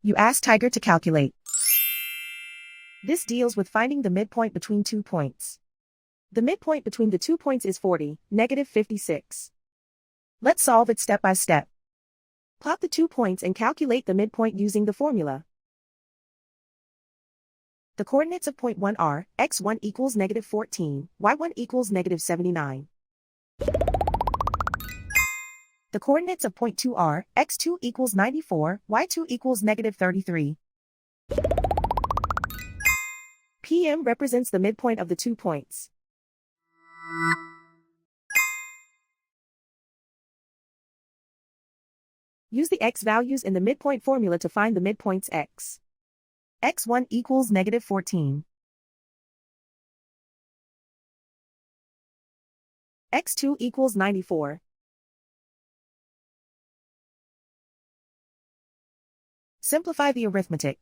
You ask Tiger to calculate. This deals with finding the midpoint between 2 points. The midpoint between the 2 points is 40, negative 56. Let's solve it step by step. Plot the 2 points and calculate the midpoint using the formula. The coordinates of point 1 are, x1 equals negative 14, y1 equals negative 79. The coordinates of point 2 are, x2 equals 94, y2 equals negative 33. PM represents the midpoint of the 2 points. Use the x values in the midpoint formula to find the midpoints x. x1 equals negative 14. x2 equals 94. Simplify the arithmetic.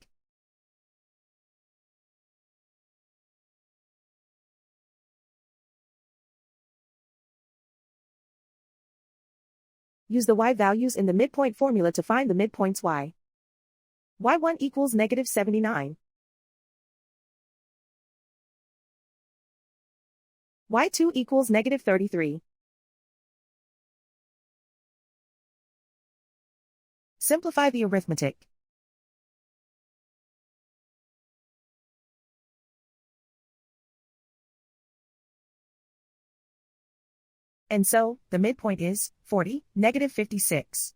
Use the y values in the midpoint formula to find the midpoints y. y1 equals negative 79. y2 equals negative 33. Simplify the arithmetic. And so, the midpoint is 40, negative 56.